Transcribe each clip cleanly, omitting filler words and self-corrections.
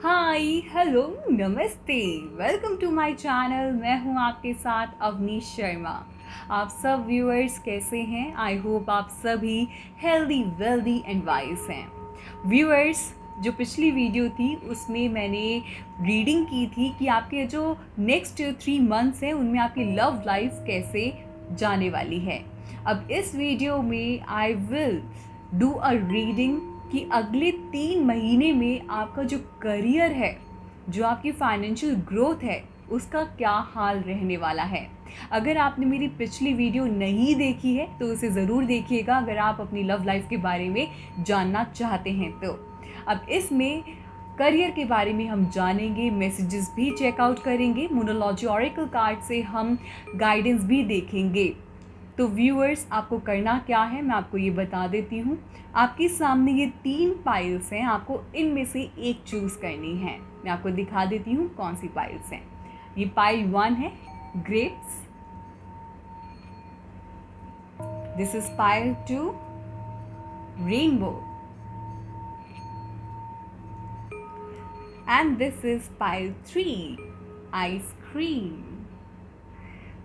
हाय hello नमस्ते। Welcome to my channel. मैं हूं आपके साथ अवनीश शर्मा। आप सब व्यूअर्स कैसे हैं? आई होप आप सभी हेल्दी वेल्दी एंड वाइज हैं। व्यूअर्स, जो पिछली वीडियो थी उसमें मैंने रीडिंग की थी कि आपके जो नेक्स्ट 3 मंथ्स हैं उनमें आपकी लव लाइफ कैसे जाने वाली है। अब इस वीडियो में I will do a reading कि अगले 3 महीने में आपका जो करियर है, जो आपकी फाइनेंशियल ग्रोथ है, उसका क्या हाल रहने वाला है। अगर आपने मेरी पिछली वीडियो नहीं देखी है तो उसे ज़रूर देखिएगा अगर आप अपनी लव लाइफ के बारे में जानना चाहते हैं तो। अब इसमें करियर के बारे में हम जानेंगे, मैसेजेस भी चेकआउट करेंगे, मोनोलॉजी ऑरेकल कार्ड से हम गाइडेंस भी देखेंगे। तो व्यूअर्स, आपको करना क्या है मैं आपको ये बता देती हूँ। आपके सामने ये 3 पाइल्स हैं, आपको इनमें से एक चूज़ करनी है। मैं आपको दिखा देती हूँ कौन सी पाइल्स हैं। ये पाइल 1 है, grapes. This is pile 2, rainbow. And this is pile 3, ice cream.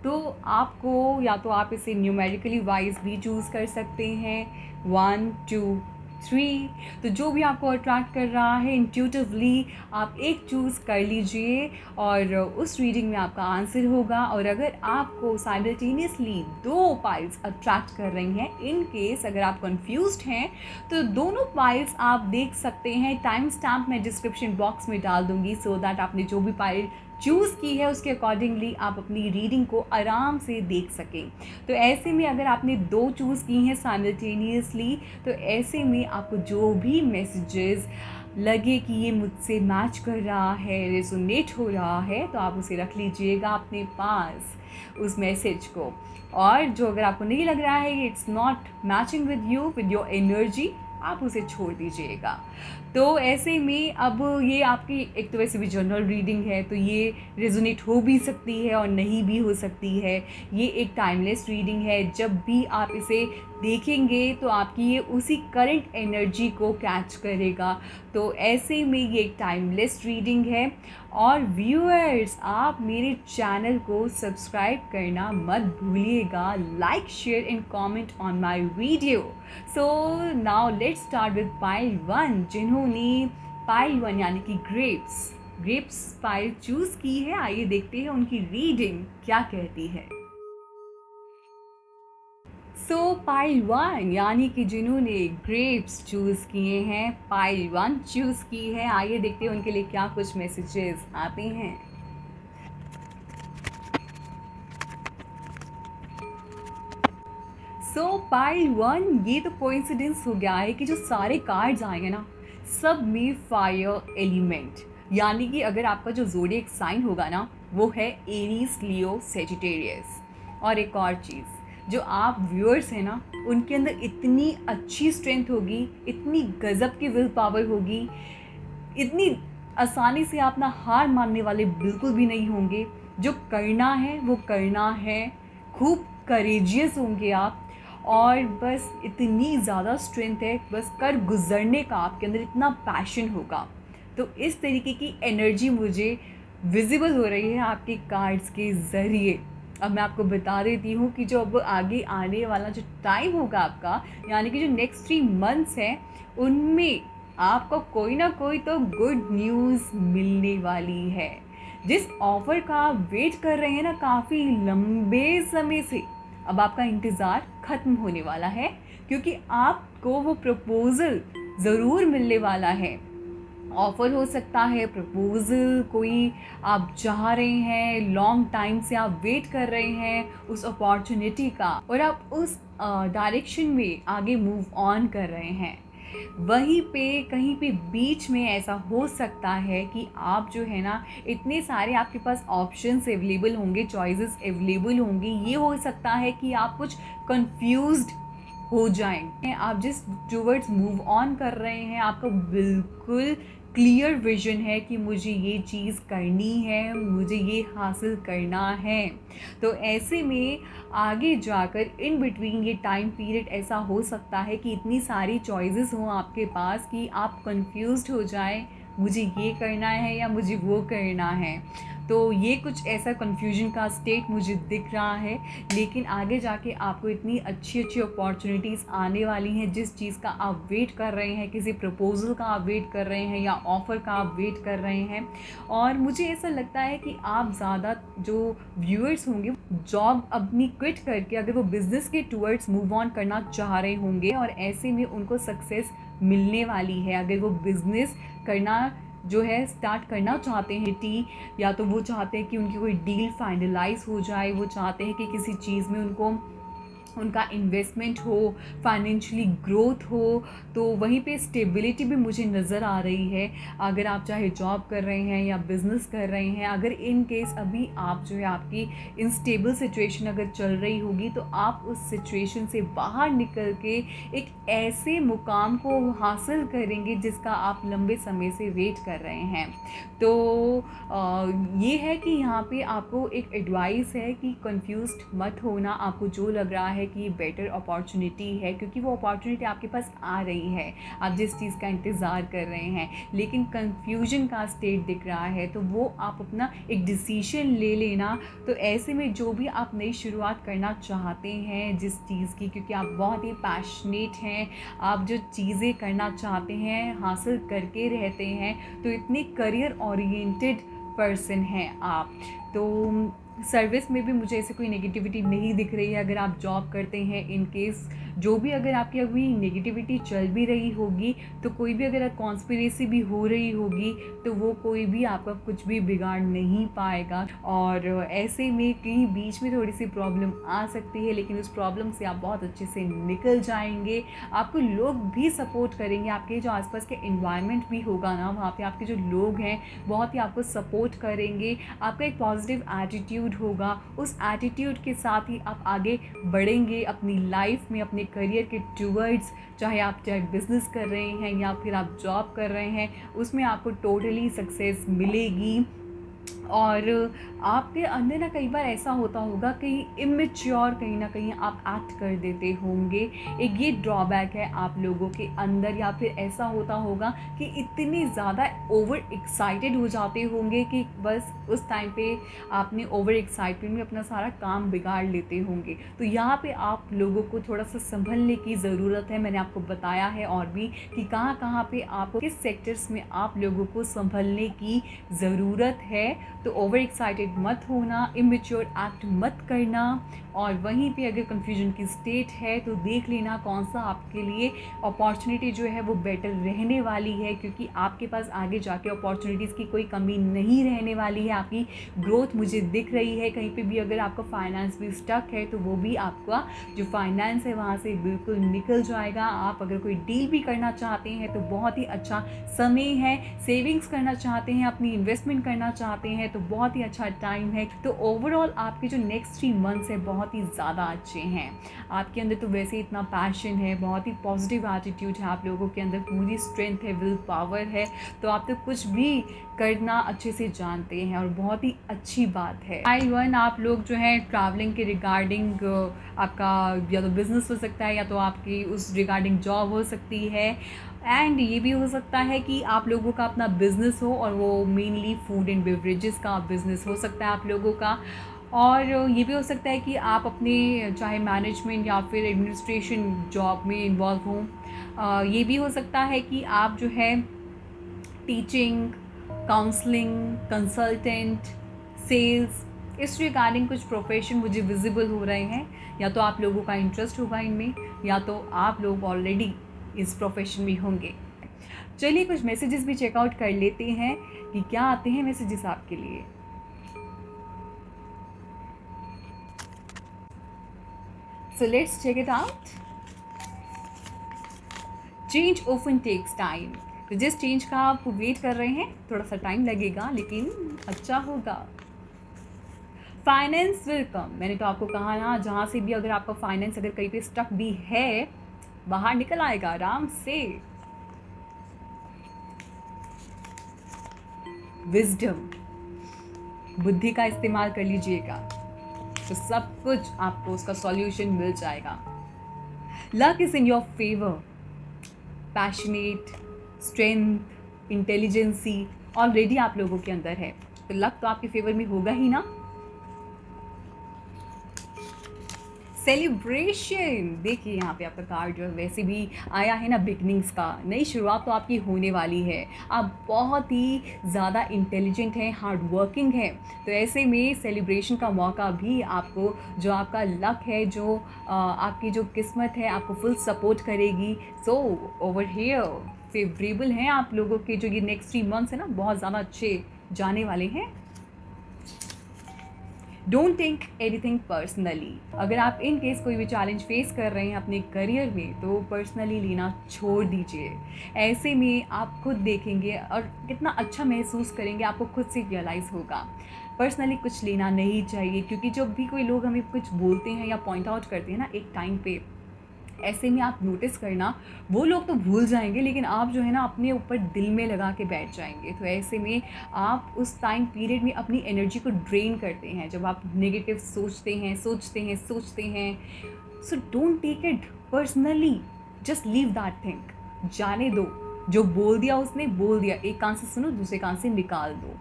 तो आपको या तो आप इसे न्यूमेरिकली वाइज भी चूज़ कर सकते हैं, 1 2 3। तो जो भी आपको अट्रैक्ट कर रहा है इंट्यूटिवली आप एक चूज़ कर लीजिए और उस रीडिंग में आपका आंसर होगा। और अगर आपको साइमल्टेनियसली 2 पाइल्स अट्रैक्ट कर रही हैं, इन केस अगर आप कंफ्यूज्ड हैं तो दोनों पाइल्स आप देख सकते हैं। टाइम स्टैम्प मैं डिस्क्रिप्शन बॉक्स में डाल दूंगी सो दैट आपने जो भी पाइल चूज़ की है उसके अकॉर्डिंगली आप अपनी रीडिंग को आराम से देख सकें। तो ऐसे में अगर आपने 2 चूज़ की हैं साइमल्टेनियसली, तो ऐसे में आपको जो भी मैसेजेस लगे कि ये मुझसे मैच कर रहा है, रेजोनेट हो रहा है, तो आप उसे रख लीजिएगा अपने पास उस मैसेज को। और जो अगर आपको नहीं लग रहा है it's not matching with you, with your energy, आप उसे छोड़ दीजिएगा। तो ऐसे में अब ये आपकी एक तो वैसे भी जनरल रीडिंग है, तो ये रेजोनेट हो भी सकती है और नहीं भी हो सकती है। ये एक टाइमलेस रीडिंग है, जब भी आप इसे देखेंगे तो आपकी ये उसी करंट एनर्जी को कैच करेगा। तो ऐसे में ये एक टाइमलेस रीडिंग है। और व्यूअर्स, आप मेरे चैनल को सब्सक्राइब करना मत भूलिएगा, like share and comment on my video. So now let's start with pile 1। जिन्होंने पाइल 1 यानी कि ग्रेप्स पाइल चूज की है, आइए देखते हैं उनकी रीडिंग क्या कहती है। सो पाइल 1 यानी कि जिन्होंने ग्रेप्स चूज किए हैं, पाइल 1 चूज की है, आइए देखते हैं उनके लिए क्या कुछ मैसेजेस आते हैं। सो पाइल 1, ये तो कोइंसिडेंस हो गया है कि जो सारे कार्ड्स आए हैं ना, सब में फायर एलिमेंट, यानी कि अगर आपका जो ज़ोडिएक साइन होगा ना वो है एरीज, लियो, सेजिटेरियस। और एक और चीज़, जो आप व्यूअर्स हैं ना उनके अंदर इतनी अच्छी स्ट्रेंथ होगी, इतनी गज़ब की विल पावर होगी, इतनी आसानी से आप ना हार मानने वाले बिल्कुल भी नहीं होंगे। जो करना है वो करना है, खूब करेजियस होंगे आप। और बस इतनी ज़्यादा स्ट्रेंथ है, बस कर गुजरने का आपके अंदर इतना पैशन होगा। तो इस तरीके की एनर्जी मुझे विजिबल हो रही है आपके कार्ड्स के ज़रिए। अब मैं आपको बता देती हूँ कि जो अब आगे आने वाला जो टाइम होगा आपका, यानी कि जो नेक्स्ट 3 मंथ्स हैं, उनमें आपको कोई ना कोई तो गुड न्यूज़ मिलने वाली है। जिस ऑफ़र का आप वेट कर रहे हैं ना काफ़ी लंबे समय से, अब आपका इंतज़ार ख़त्म होने वाला है, क्योंकि आपको वो प्रपोज़ल ज़रूर मिलने वाला है। ऑफ़र हो सकता है, प्रपोज़ल कोई आप चाह रहे हैं, लॉन्ग टाइम से आप वेट कर रहे हैं उस अपॉर्चुनिटी का, और आप उस डायरेक्शन में आगे मूव ऑन कर रहे हैं। वहीं पे कहीं पे बीच में ऐसा हो सकता है कि आप जो है ना, इतने सारे आपके पास ऑप्शंस अवेलेबल होंगे, चॉइसेस अवेलेबल होंगी, ये हो सकता है कि आप कुछ कंफ्यूज्ड हो जाएं। आप जिस टूवर्ड्स मूव ऑन कर रहे हैं, आपका बिल्कुल क्लियर विजन है कि मुझे ये चीज़ करनी है, मुझे ये हासिल करना है। तो ऐसे में आगे जाकर इन बिटवीन ये टाइम पीरियड ऐसा हो सकता है कि इतनी सारी चॉइसेस हों आपके पास कि आप कंफ्यूज्ड हो जाएं, मुझे ये करना है या मुझे वो करना है। तो ये कुछ ऐसा कन्फ्यूजन का स्टेट मुझे दिख रहा है, लेकिन आगे जाके आपको इतनी अच्छी अच्छी अपॉर्चुनिटीज़ आने वाली हैं। जिस चीज़ का आप वेट कर रहे हैं, किसी प्रपोज़ल का आप वेट कर रहे हैं या ऑफ़र का आप वेट कर रहे हैं, और मुझे ऐसा लगता है कि आप ज़्यादा जो व्यूअर्स होंगे जॉब अपनी क्विट करके अगर वो बिज़नेस के टूवर्ड्स मूव ऑन करना चाह रहे होंगे, और ऐसे में उनको सक्सेस मिलने वाली है। अगर वो बिज़नेस करना जो है स्टार्ट करना चाहते हैं या तो वो चाहते हैं कि उनकी कोई डील फाइनलाइज हो जाए, वो चाहते हैं कि किसी चीज़ में उनको उनका इन्वेस्टमेंट हो, फाइनेंशियली ग्रोथ हो, तो वहीं पे स्टेबिलिटी भी मुझे नज़र आ रही है। अगर आप चाहे जॉब कर रहे हैं या बिज़नेस कर रहे हैं, अगर इन केस अभी आप जो है आपकी इनस्टेबल सिचुएशन अगर चल रही होगी, तो आप उस सिचुएशन से बाहर निकल के एक ऐसे मुकाम को हासिल करेंगे जिसका आप लंबे समय से वेट कर रहे हैं। तो ये है कि यहाँ पे आपको एक एडवाइस है कि कंफ्यूज्ड मत होना। आपको जो लग रहा है कि ये बेटर अपॉर्चुनिटी है, क्योंकि वो अपॉर्चुनिटी आपके पास आ रही है, आप जिस चीज़ का इंतज़ार कर रहे हैं, लेकिन कंफ्यूजन का स्टेट दिख रहा है, तो वो आप अपना एक डिसीजन ले लेना। तो ऐसे में जो भी आप नई शुरुआत करना चाहते हैं जिस चीज़ की, क्योंकि आप बहुत ही पैशनेट हैं, आप जो चीज़ें करना चाहते हैं हासिल करके रहते हैं, तो इतने करियर ओरिएंटेड पर्सन हैं आप। तो सर्विस में भी मुझे ऐसे कोई नेगेटिविटी नहीं दिख रही है। अगर आप जॉब करते हैं, इन केस जो भी अगर आपकी अभी नेगेटिविटी चल भी रही होगी, तो कोई भी अगर कॉन्स्पिरेसी भी हो रही होगी, तो वो कोई भी आपका कुछ भी बिगाड़ नहीं पाएगा। और ऐसे में कहीं बीच में थोड़ी सी प्रॉब्लम आ सकती है, लेकिन उस प्रॉब्लम से आप बहुत अच्छे से निकल जाएंगे। आपको लोग भी सपोर्ट करेंगे, आपके जो आसपास के एनवायरनमेंट भी होगा ना, वहाँ पे आपके जो लोग हैं बहुत ही आपको सपोर्ट करेंगे। आपका एक पॉजिटिव एटीट्यूड होगा, उस एटीट्यूड के साथ ही आप आगे बढ़ेंगे अपनी लाइफ में, अपने करियर के टूवर्ड्स। चाहे बिज़नेस कर रहे हैं या फिर आप जॉब कर रहे हैं, उसमें आपको टोटली सक्सेस मिलेगी। और आपके अंदर ना कई बार ऐसा होता होगा कि इमेच्योर कहीं ना कहीं आप एक्ट कर देते होंगे। एक ये ड्रॉबैक है आप लोगों के अंदर। या फिर ऐसा होता होगा कि इतने ज़्यादा ओवर एक्साइटेड हो जाते होंगे कि बस उस टाइम पे आपने ओवर एक्साइटमेंट में अपना सारा काम बिगाड़ लेते होंगे। तो यहाँ पे आप लोगों को थोड़ा सा संभलने की ज़रूरत है। मैंने आपको बताया है और भी कि कहाँ कहाँ पे आपको किस सेक्टर्स में आप लोगों को संभलने की ज़रूरत है। तो ओवर एक्साइटेड मत होना, इमेच्योर एक्ट मत करना। और वहीं पे अगर कन्फ्यूजन की स्टेट है तो देख लेना कौन सा आपके लिए अपॉर्चुनिटी जो है वो बेटर रहने वाली है, क्योंकि आपके पास आगे जाके अपॉर्चुनिटीज़ की कोई कमी नहीं रहने वाली है। आपकी ग्रोथ मुझे दिख रही है। कहीं पे भी अगर आपका फाइनेंस भी स्टक है, तो वो भी आपका जो फाइनेंस है वहाँ से बिल्कुल निकल जाएगा। आप अगर कोई डील भी करना चाहते हैं तो बहुत ही अच्छा समय है। सेविंग्स करना चाहते हैं, अपनी इन्वेस्टमेंट करना चाहते हैं, तो बहुत ही अच्छा टाइम है। तो ओवरऑल आपके जो नेक्स्ट 3 मंथ्स है बहुत ही ज़्यादा अच्छे हैं। आपके अंदर तो वैसे ही इतना पैशन है, बहुत ही पॉजिटिव एटीट्यूड है, आप लोगों के अंदर पूरी स्ट्रेंथ है, विल पावर है। तो आप तो कुछ भी करना अच्छे से जानते हैं और बहुत ही अच्छी बात है। I1 आप लोग जो है ट्रैवलिंग के रिगार्डिंग आपका या तो बिज़नेस हो सकता है या तो आपकी उस रिगार्डिंग जॉब हो सकती है। एंड ये भी हो सकता है कि आप लोगों का अपना बिज़नेस हो और वो मेनली फूड एंड बेवरेजेस का बिज़नेस हो सकता है आप लोगों का। और ये भी हो सकता है कि आप अपने चाहे मैनेजमेंट या फिर एडमिनिस्ट्रेशन जॉब में इन्वॉल्व हों। ये भी हो सकता है कि आप जो है टीचिंग, काउंसलिंग, कंसल्टेंट, सेल्स, इस रिगार्डिंग कुछ प्रोफेशन मुझे विजिबल हो रहे हैं। या तो आप लोगों का इंटरेस्ट होगा इनमें, या तो आप लोग ऑलरेडी इस प्रोफेशन में होंगे। चलिए कुछ मैसेजेस भी चेकआउट कर लेते हैं कि क्या आते हैं मैसेजेस आपके लिए। So let's check it out. Change often takes time. तो जिस चेंज का आप वेट कर रहे हैं थोड़ा सा टाइम लगेगा, लेकिन अच्छा होगा। Finance will come. मैंने तो आपको कहा ना, जहाँ से भी अगर आपका फाइनेंस अगर कहीं पे स्टक भी है, बाहर निकल आएगा आराम से। विजडम, बुद्धि का इस्तेमाल कर लीजिएगा तो सब कुछ आपको उसका सॉल्यूशन मिल जाएगा। Luck is in your favour. Passionate, strength, intelligence already आप लोगों के अंदर है, तो लक तो आपके फेवर में होगा ही ना। सेलिब्रेशन, देखिए यहाँ पे आपका कार्ड जो है वैसे भी आया है ना, बिगनिंग्स का, नई शुरुआत तो आपकी होने वाली है। आप बहुत ही ज़्यादा इंटेलिजेंट हैं, हार्ड वर्किंग हैं, तो ऐसे में सेलिब्रेशन का मौका भी आपको, जो आपका लक है, जो आपकी जो किस्मत है, आपको फुल सपोर्ट करेगी। सो ओवर हियर फेवरेबल हैं आप लोगों के जो ये नेक्स्ट 3 मंथ्स है ना, बहुत ज़्यादा अच्छे जाने वाले हैं। Don't take anything personally. अगर आप इन केस कोई भी चैलेंज फेस कर रहे हैं अपने करियर में, तो पर्सनली लेना छोड़ दीजिए। ऐसे में आप खुद देखेंगे और कितना अच्छा महसूस करेंगे, आपको खुद से रियलाइज़ होगा। पर्सनली कुछ लेना नहीं चाहिए, क्योंकि जब भी कोई लोग हमें कुछ बोलते हैं या पॉइंट आउट करते हैं ना एक टाइम पे, ऐसे में आप नोटिस करना, वो लोग तो भूल जाएंगे, लेकिन आप जो है ना अपने ऊपर दिल में लगा के बैठ जाएंगे। तो ऐसे में आप उस टाइम पीरियड में अपनी एनर्जी को ड्रेन करते हैं, जब आप नेगेटिव सोचते हैं। So don't take it personally, just leave that thing, जाने दो। जो बोल दिया उसने बोल दिया, एक कान से सुनो, दूसरे कान से निकाल दो।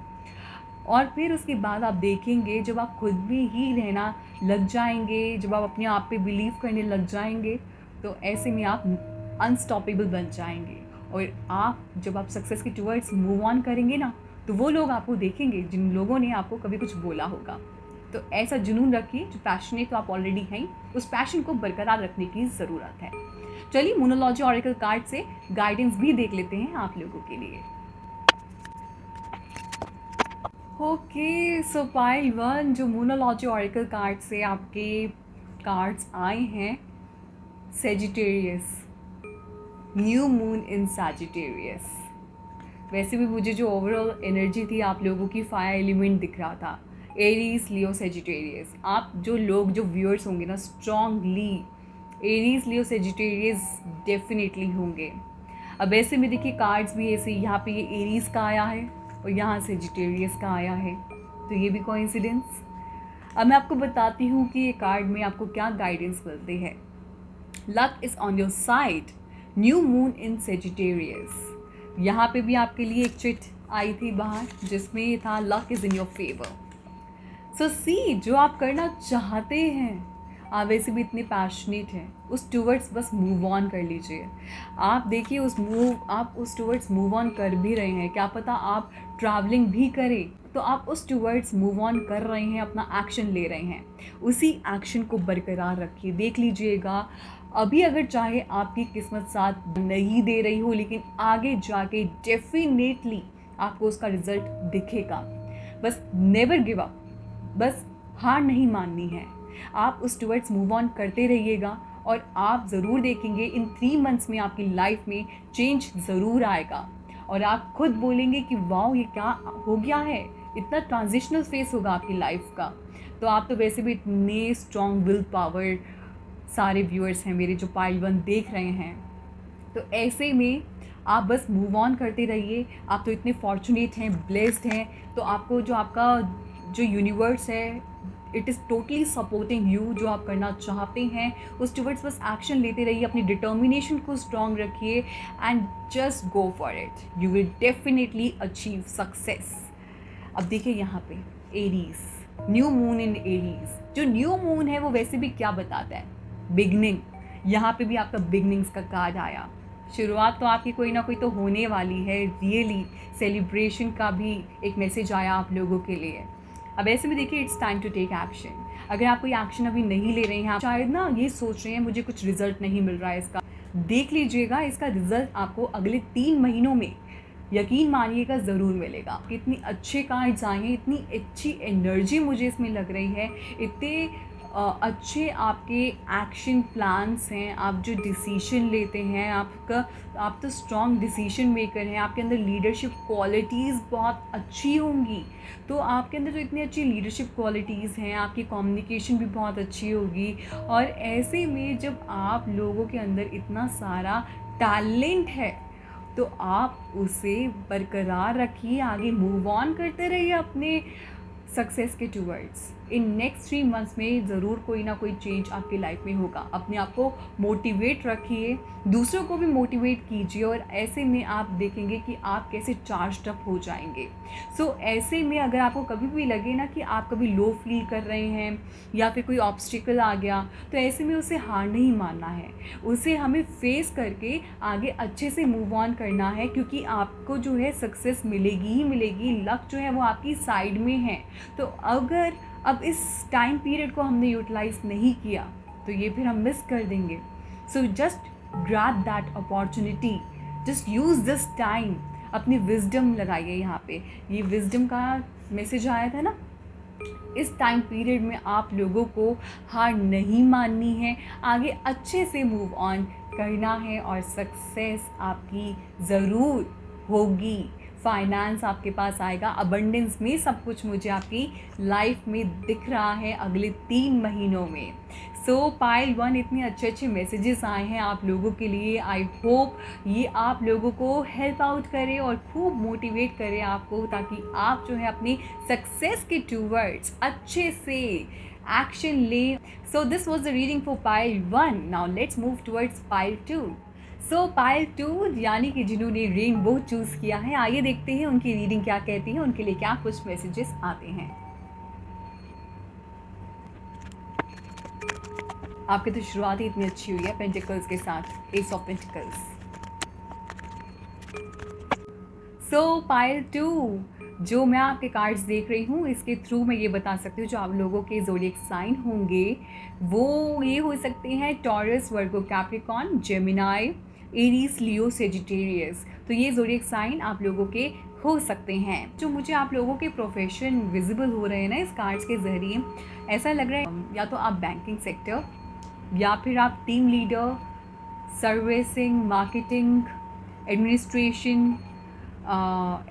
और फिर उसके बाद आप देखेंगे, जब आप खुद में ही रहना लग जाएंगे, जब आप अपने आप पे बिलीव करने लग जाएंगे, तो ऐसे में आप अनस्टॉपेबल बन जाएंगे। और आप जब आप सक्सेस के टुवर्ड्स मूव ऑन करेंगे ना, तो वो लोग आपको देखेंगे जिन लोगों ने आपको कभी कुछ बोला होगा। तो ऐसा जुनून रखिए, जो पैशनेट तो आप ऑलरेडी हैं, उस पैशन को बरकरार रखने की ज़रूरत है। चलिए मोनोलॉजी ऑरेकल कार्ड से गाइडेंस भी देख लेते हैं आप लोगों के लिए। ओके, सो पाइल 1, जो मोनोलॉजी ऑरेकल कार्ड से आपके कार्ड्स आए हैं, सेजिटेरियस, न्यू मून इन सैजिटेरियस। वैसे भी मुझे जो ओवरऑल एनर्जी थी आप लोगों की, फायर एलिमेंट दिख रहा था, एरीज, लियो, सेजिटेरियस। आप जो लोग, जो व्यूअर्स होंगे ना, स्ट्रांगली एरीज, लियो, सेजिटेरियस डेफिनेटली होंगे। अब ऐसे में देखिए कार्ड्स भी ऐसे, यहाँ पे ये एरीज का आया है और यहाँ सेजिटेरियस का आया है, तो ये भी कोइंसिडेंस। अब मैं आपको बताती हूँ कि ये कार्ड में आपको क्या गाइडेंस मिलते हैं। Luck is on your side, new moon in Sagittarius. यहाँ पे भी आपके लिए एक चिट आई थी बाहर, जिसमें ये था luck is in your favour. So see, जो आप करना चाहते हैं, आप वैसे भी इतने पैशनेट हैं, उस टूवर्ड्स बस मूव ऑन कर लीजिए। आप देखिए आप उस टूवर्ड्स मूव ऑन कर भी रहे हैं। क्या पता आप ट्रैवलिंग भी करें, तो आप उस टूवर्ड्स मूव ऑन कर रहे हैं, अपना एक्शन ले रहे हैं। उसी एक्शन को बरकरार रखिए। देख लीजिएगा, अभी अगर चाहे आपकी किस्मत साथ नहीं दे रही हो, लेकिन आगे जाके डेफिनेटली आपको उसका रिजल्ट दिखेगा। बस नेवर गिव अप, बस हार नहीं माननी है। आप उस टुवर्ड्स मूव ऑन करते रहिएगा, और आप ज़रूर देखेंगे इन 3 मंथ्स में आपकी लाइफ में चेंज ज़रूर आएगा। और आप खुद बोलेंगे कि वाओ, ये क्या हो गया है, इतना ट्रांजिशनल फेस होगा आपकी लाइफ का। तो आप तो वैसे भी इतने स्ट्रॉन्ग विल पावर सारे व्यूअर्स हैं मेरे, जो पाइल 1 देख रहे हैं, तो ऐसे में आप बस मूव ऑन करते रहिए। आप तो इतने फॉर्चुनेट हैं, ब्लेस्ड हैं, तो आपको जो आपका जो यूनिवर्स है, it is totally supporting you. जो आप करना चाहते हैं उस टुवर्ड्स बस एक्शन लेते रहिए, अपनी डिटर्मिनेशन को स्ट्रॉन्ग रखिए, and just go for it, you will definitely achieve success. अब देखिए यहाँ पे Aries, new moon in Aries. जो न्यू मून है वो वैसे भी क्या बताता है, बिगनिंग। यहाँ पे भी आपका बिगनिंग्स का कार्ड आया। शुरुआत तो आपकी कोई ना कोई तो होने वाली है, रियली सेलिब्रेशन का भी एक मैसेज आया आप लोगों के लिए। अब ऐसे में देखिए, it's time to take action. अगर आप कोई एक्शन अभी नहीं ले रहे हैं, आप शायद ना ये सोच रहे हैं मुझे कुछ रिजल्ट नहीं मिल रहा है इसका, देख लीजिएगा इसका रिजल्ट आपको अगले 3 महीनों में, यकीन मानिएगा, ज़रूर मिलेगा। इतनी अच्छे कार्ड्स आए हैं, इतनी अच्छी एनर्जी मुझे इसमें लग रही है, इतने अच्छे आपके एक्शन प्लान्स हैं, आप जो डिसीजन लेते हैं, आप तो स्ट्रॉन्ग डिसीजन मेकर हैं, आपके अंदर लीडरशिप क्वालिटीज़ बहुत अच्छी होंगी। तो आपके अंदर जो इतनी अच्छी लीडरशिप क्वालिटीज़ हैं, आपकी कम्युनिकेशन भी बहुत अच्छी होगी। और ऐसे में जब आप लोगों के अंदर इतना सारा टैलेंट है, तो आप उसे बरकरार रखिए, आगे मूव ऑन करते रहिए अपने सक्सेस के टूवर्ड्स। इन नेक्स्ट 3 मंथ्स में ज़रूर कोई ना कोई चेंज आपकी लाइफ में होगा। अपने आप को मोटिवेट रखिए, दूसरों को भी मोटिवेट कीजिए और ऐसे में आप देखेंगे कि आप कैसे चार्ज्ड अप हो जाएंगे। ऐसे में अगर आपको कभी भी लगे ना कि आप कभी लो फील कर रहे हैं या फिर कोई ऑब्स्टिकल आ गया, तो ऐसे में उसे हार नहीं मानना है, उसे हमें फेस करके आगे अच्छे से मूव ऑन करना है, क्योंकि आपको जो है सक्सेस मिलेगी ही मिलेगी। लक जो है वो आपकी साइड में है। तो अगर अब इस टाइम पीरियड को हमने यूटिलाइज नहीं किया तो ये फिर हम मिस कर देंगे। So just grab that opportunity, just use this time. अपनी विजडम लगाइए यहाँ पे। ये विजडम का मैसेज आया था ना, इस टाइम पीरियड में आप लोगों को हार नहीं माननी है, आगे अच्छे से मूव ऑन करना है और सक्सेस आपकी ज़रूर होगी। फाइनेंस आपके पास आएगा, अबंडेंस में सब कुछ मुझे आपकी लाइफ में दिख रहा है अगले 3 महीनों में। पाइल 1 इतने अच्छे अच्छे मैसेजेस आए हैं आप लोगों के लिए। आई होप ये आप लोगों को हेल्प आउट करे और खूब मोटिवेट करे आपको, ताकि आप जो है अपनी सक्सेस के टूवर्ड्स अच्छे से एक्शन लें। This was the reading for pile 1। Now let's move towards pile 2। Pile 2 यानी कि जिन्होंने रेनबो चूज़ किया है, आइए देखते हैं उनकी रीडिंग क्या कहती है, उनके लिए क्या कुछ मैसेजेस आते हैं। आपकी तो शुरुआत ही इतनी अच्छी हुई है पेंटिकल्स के साथ, एस ऑफ पेंटिकल्स। पाइल 2 जो मैं आपके कार्ड्स देख रही हूँ, इसके थ्रू मैं ये बता सकती हूँ जो आप लोगों के ज़ोडिएक साइन होंगे वो ये हो सकते हैं टॉरस, वर्गो, कैप्रिकॉर्न, जेमिनाई, एरीज, लियो, सेजिटेरियस। तो ये ज़ोडिएक साइन आप लोगों के हो सकते हैं। जो मुझे आप लोगों के प्रोफेशन विजिबल हो रहे हैं ना इस कार्ड्स के ज़रिए, ऐसा लग रहा है या तो आप बैंकिंग सेक्टर, या फिर आप team leader, servicing, marketing, administration,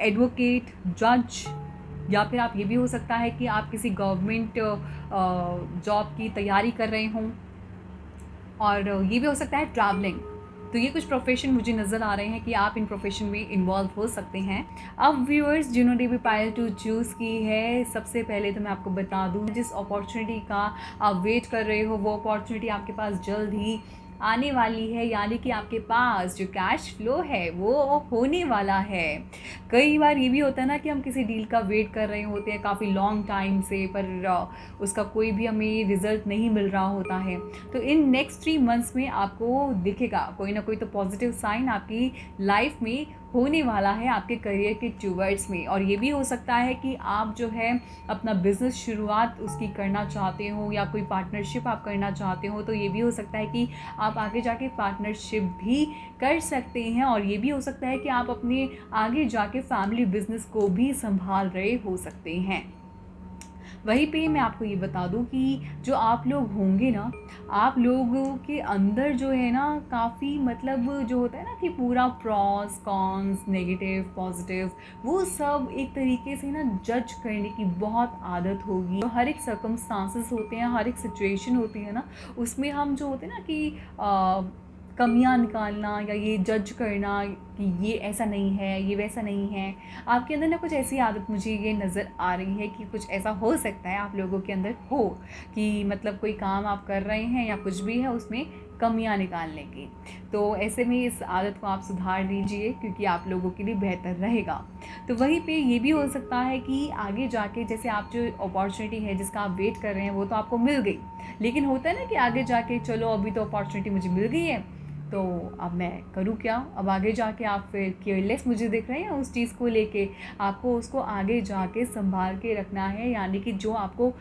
advocate, जज, या फिर आप ये भी हो सकता है कि आप किसी गवर्नमेंट जॉब की तैयारी कर रहे हों, और ये भी हो सकता है ट्रैवलिंग। तो ये कुछ प्रोफेशन मुझे नज़र आ रहे हैं कि आप इन प्रोफेशन में इन्वॉल्व हो सकते हैं। अब व्यूअर्स जिन्होंने भी पाइल 2 चूज़ की है, सबसे पहले तो मैं आपको बता दूँ, जिस अपॉर्चुनिटी का आप वेट कर रहे हो वो अपॉर्चुनिटी आपके पास जल्द ही आने वाली है, यानी कि आपके पास जो कैश फ्लो है वो होने वाला है। कई बार ये भी होता है ना कि हम किसी डील का वेट कर रहे होते हैं काफ़ी लॉन्ग टाइम से, पर उसका कोई भी हमें रिज़ल्ट नहीं मिल रहा होता है। तो इन नेक्स्ट 3 मंथ्स में आपको दिखेगा कोई ना कोई तो पॉजिटिव साइन आपकी लाइफ में होने वाला है, आपके करियर के टूवर्ड्स में। और ये भी हो सकता है कि आप जो है अपना बिज़नेस शुरुआत उसकी करना चाहते हो, या कोई पार्टनरशिप आप करना चाहते हो, तो ये भी हो सकता है कि आप आगे जाके पार्टनरशिप भी कर सकते हैं। और ये भी हो सकता है कि आप अपने आगे जाके फैमिली बिज़नेस को भी संभाल रहे हो सकते हैं। वहीं पे मैं आपको ये बता दूं कि जो आप लोग होंगे ना, आप लोगों के अंदर जो है ना काफ़ी मतलब जो होता है ना कि पूरा प्रॉस कॉन्स, नेगेटिव पॉजिटिव, वो सब एक तरीके से ना जज करने की बहुत आदत होगी। तो हर एक सर्कमस्टांसेस होते हैं, हर एक सिचुएशन होती है ना, उसमें हम जो होते हैं ना कि कमियां निकालना या ये जज करना कि ये ऐसा नहीं है, ये वैसा नहीं है, आपके अंदर ना कुछ ऐसी आदत मुझे ये नज़र आ रही है कि कुछ ऐसा हो सकता है आप लोगों के अंदर हो कि मतलब कोई काम आप कर रहे हैं या कुछ भी है उसमें कमियां निकालने की। तो ऐसे में इस आदत को आप सुधार दीजिए, क्योंकि आप लोगों के लिए बेहतर रहेगा। तो वहीं पे ये भी हो सकता है कि आगे जाके जैसे आप जो अपॉर्चुनिटी है जिसका आप वेट कर रहे हैं वो तो आपको मिल गई, लेकिन होता है ना कि आगे जाके चलो अभी तो अपॉर्चुनिटी मुझे मिल गई है, तो अब मैं करूँ क्या। अब आगे जाके आप फिर केयरलेस मुझे दिख रहे हैं उस चीज़ को लेके, आपको उसको आगे जाके संभाल के रखना है। यानी कि जो आपको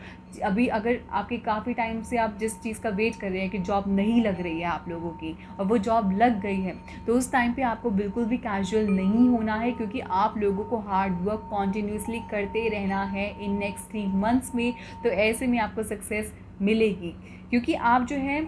अभी अगर आपके काफ़ी टाइम से आप जिस चीज़ का वेट कर रहे हैं कि जॉब नहीं लग रही है आप लोगों की, और वो जॉब लग गई है, तो उस टाइम पे आपको बिल्कुल भी कैजुअल नहीं होना है, क्योंकि आप लोगों को हार्ड वर्क कॉन्टीन्यूसली करते रहना है इन नेक्स्ट 3 मंथ्स में। तो ऐसे में आपको सक्सेस मिलेगी, क्योंकि आप जो है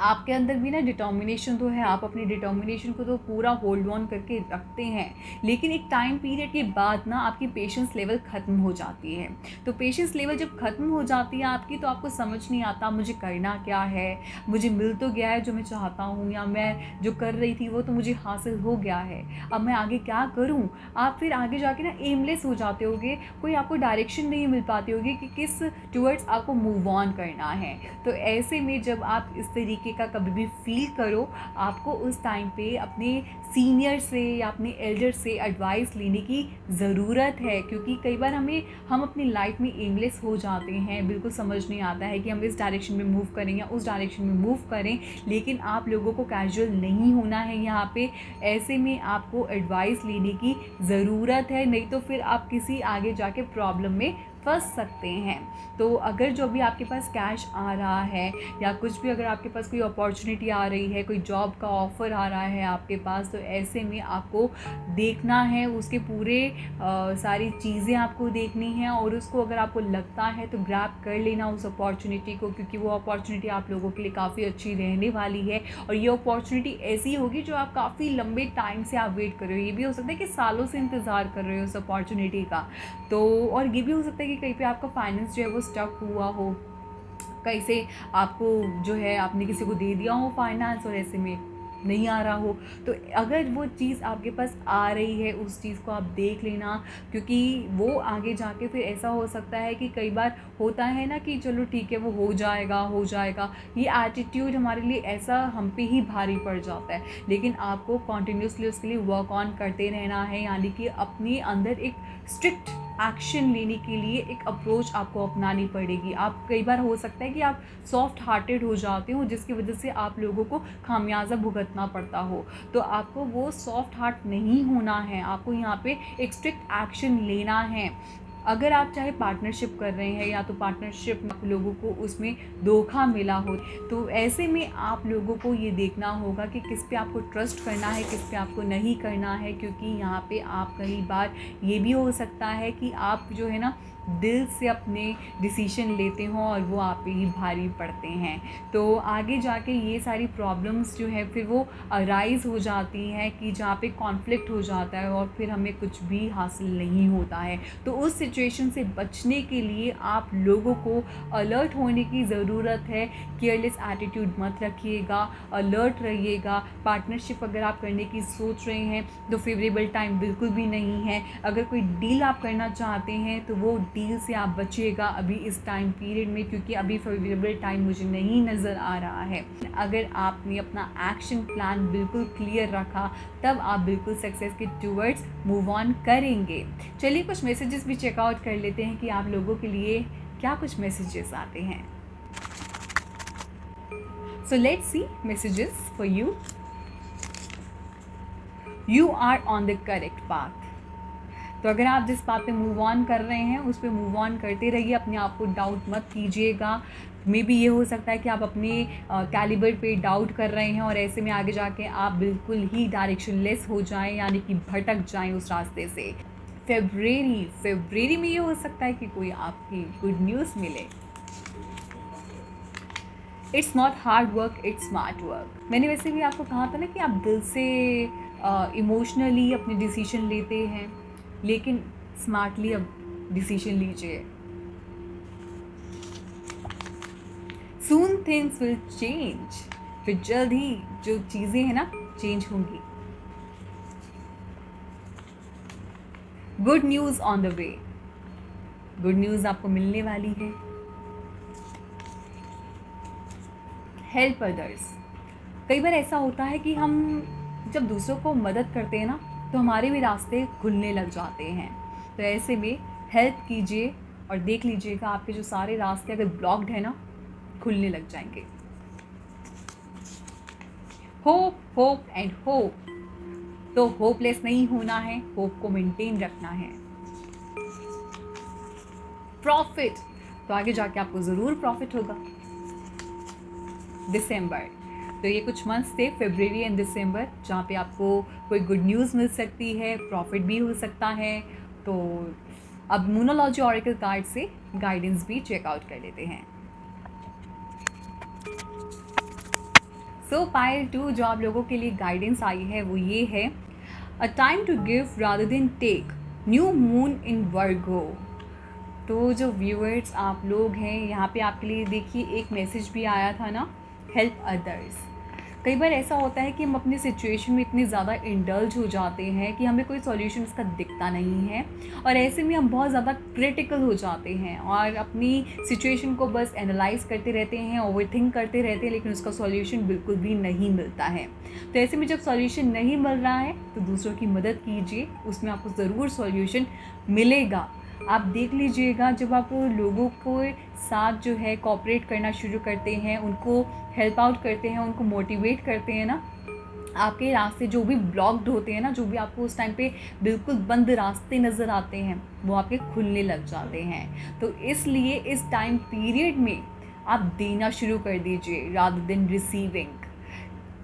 आपके अंदर भी ना डिटर्मिनेशन तो है, आप अपनी डिटर्मिनेशन को तो पूरा होल्ड ऑन करके रखते हैं, लेकिन एक टाइम पीरियड के बाद ना आपकी पेशेंस लेवल ख़त्म हो जाती है। तो पेशेंस लेवल जब ख़त्म हो जाती है आपकी, तो आपको समझ नहीं आता मुझे करना क्या है, मुझे मिल तो गया है जो मैं चाहता हूँ, या मैं जो कर रही थी वो तो मुझे हासिल हो गया है, अब मैं आगे क्या करूँ। आप फिर आगे जाके ना एमलेस हो जाते होगे, कोई आपको डायरेक्शन नहीं मिल पाती होगी कि किस टूवर्ड्स आपको मूव ऑन करना है। तो ऐसे में जब आप इस तरीके का कभी भी फील करो, आपको उस टाइम पे अपने सीनियर से या अपने एल्डर से एडवाइस लेने की ज़रूरत है, क्योंकि कई बार हम अपनी लाइफ में एमलेस हो जाते हैं, बिल्कुल समझ नहीं आता है कि हम इस डायरेक्शन में मूव करें या उस डायरेक्शन में मूव करें, लेकिन आप लोगों को कैजुअल नहीं होना है यहाँ पे। ऐसे में आपको एडवाइस लेने की ज़रूरत है, नहीं तो फिर आप किसी आगे जाके प्रॉब्लम में फंस सकते हैं। तो अगर जो भी आपके पास कैश आ रहा है, या कुछ भी अगर आपके पास कोई अपॉर्चुनिटी आ रही है, कोई जॉब का ऑफ़र आ रहा है आपके पास, तो ऐसे में आपको देखना है उसके पूरे सारी चीज़ें आपको देखनी हैं, और उसको अगर आपको लगता है तो ग्रैब कर लेना उस अपॉर्चुनिटी को, क्योंकि वो अपॉर्चुनिटी आप लोगों के लिए काफ़ी अच्छी रहने वाली है। और ये अपॉर्चुनिटी ऐसी होगी जो आप काफ़ी लंबे टाइम से आप वेट कर रहे हो, ये भी हो सकता है कि सालों से इंतज़ार कर रहे हो उस अपॉर्चुनिटी का। तो और ये भी हो सकता है कि कहीं पे आपका फाइनेंस जो है वो स्टक हुआ हो, कैसे आपको जो है आपने किसी को दे दिया हो फाइनेंस और ऐसे में नहीं आ रहा हो। तो अगर वो चीज़ आपके पास आ रही है, उस चीज़ को आप देख लेना, क्योंकि वो आगे जाके फिर ऐसा हो सकता है कि कई बार होता है ना कि चलो ठीक है वो हो जाएगा हो जाएगा, ये एटीट्यूड हमारे लिए ऐसा हम पे ही भारी पड़ जाता है। लेकिन आपको कॉन्टिन्यूसली उसके लिए वर्क ऑन करते रहना है, यानी कि अपने अंदर एक स्ट्रिक्ट एक्शन लेने के लिए एक अप्रोच आपको अपनानी पड़ेगी। आप कई बार हो सकता है कि आप सॉफ्ट हार्टेड हो जाते हो, जिसकी वजह से आप लोगों को खामियाजा भुगतना पड़ता हो। तो आपको वो सॉफ्ट हार्ट नहीं होना है, आपको यहाँ पे एक स्ट्रिक्ट एक्शन लेना है। अगर आप चाहे पार्टनरशिप कर रहे हैं, या तो पार्टनरशिप में आप लोगों को उसमें धोखा मिला हो, तो ऐसे में आप लोगों को ये देखना होगा कि किस पे आपको ट्रस्ट करना है, किस पे आपको नहीं करना है, क्योंकि यहाँ पे आप कई बार ये भी हो सकता है कि आप जो है ना दिल से अपने डिसीजन लेते हो और वो आप पे ही भारी पड़ते हैं। तो आगे जाके ये सारी प्रॉब्लम्स जो है फिर वो अराइज़ हो जाती हैं कि जहाँ पे कॉन्फ्लिक्ट हो जाता है और फिर हमें कुछ भी हासिल नहीं होता है। तो उस सिचुएशन से बचने के लिए आप लोगों को अलर्ट होने की ज़रूरत है। केयरलेस एटीट्यूड मत रखिएगा, अलर्ट रहिएगा। पार्टनरशिप अगर आप करने की सोच रहे हैं तो फेवरेबल टाइम बिल्कुल भी नहीं है। अगर कोई डील आप करना चाहते हैं तो वो डील से आप बचिएगा अभी इस टाइम पीरियड में, क्योंकि अभी फेवरेबल टाइम मुझे नहीं नज़र आ रहा है। अगर आपने अपना एक्शन प्लान बिल्कुल क्लियर रखा, तब आप बिल्कुल सक्सेस के टूवर्ड्स मूव ऑन करेंगे। चलिए कुछ मैसेजेस भी चेकआउट कर लेते हैं कि आप लोगों के लिए क्या कुछ मैसेजेस आते हैं। So let's see messages for you. You are on the correct path. तो अगर आप जिस बात पे मूव ऑन कर रहे हैं उस पे मूव ऑन करते रहिए, अपने आप को डाउट मत कीजिएगा। मे बी ये हो सकता है कि आप अपने कैलिबर पे डाउट कर रहे हैं और ऐसे में आगे जाके आप बिल्कुल ही डायरेक्शनलेस हो जाएं, यानी कि भटक जाएं उस रास्ते से। फेब्रुअरी में ये हो सकता है कि कोई आपकी गुड न्यूज़ मिले। It's not hard work, it's smart work. मैंने वैसे भी आपको कहा था ना कि आप दिल से इमोशनली अपने डिसीजन लेते हैं, लेकिन स्मार्टली अब डिसीजन लीजिए। सून थिंग्स विल चेंज। फिर जल्द ही जो चीज़ें हैं ना चेंज होंगी। Good news on the way. Good news आपको मिलने वाली है। Help others. कई बार ऐसा होता है कि हम जब दूसरों को मदद करते हैं ना तो हमारे भी रास्ते खुलने लग जाते हैं। तो ऐसे में हेल्प कीजिए और देख लीजिएगा आपके जो सारे रास्ते अगर ब्लॉक्ड है ना खुलने लग जाएंगे। Hope hope and hope. तो होपलेस नहीं होना है, होप को मेंटेन रखना है। प्रॉफिट। तो आगे जाके आपको ज़रूर प्रॉफिट होगा। दिसंबर। तो ये कुछ मंथ्स थे फरवरी एंड दिसंबर जहाँ पे आपको कोई गुड न्यूज़ मिल सकती है, प्रॉफिट भी हो सकता है। तो अब न्यूमरोलॉजी ऑरेकल कार्ड से गाइडेंस भी चेकआउट कर लेते हैं। सो पाइल 2 जो आप लोगों के लिए गाइडेंस आई है वो ये है, a time to give rather than take, new moon in Virgo. तो जो व्यूअर्स आप लोग हैं यहाँ पे आपके लिए देखिए एक मैसेज भी आया था ना, हेल्प अदर्स। कई बार ऐसा होता है कि हम अपनी सिचुएशन में इतने ज़्यादा इंडल्ज हो जाते हैं कि हमें कोई सॉल्यूशन इसका दिखता नहीं है, और ऐसे में हम बहुत ज़्यादा क्रिटिकल हो जाते हैं और अपनी सिचुएशन को बस एनालाइज करते रहते हैं, ओवरथिंक करते रहते हैं, लेकिन उसका सॉल्यूशन बिल्कुल भी नहीं मिलता है। तो ऐसे में जब सॉल्यूशन नहीं मिल रहा है तो दूसरों की मदद कीजिए, उसमें आपको ज़रूर सॉल्यूशन मिलेगा। आप देख लीजिएगा जब आप लोगों को साथ जो है कोऑपरेट करना शुरू करते हैं, उनको हेल्प आउट करते हैं, उनको मोटिवेट करते हैं ना, आपके रास्ते जो भी ब्लॉक्ड होते हैं ना, जो भी आपको उस टाइम पे बिल्कुल बंद रास्ते नज़र आते हैं, वो आपके खुलने लग जाते हैं। तो इसलिए इस टाइम पीरियड में आप देना शुरू कर दीजिए रादर देन रिसीविंग।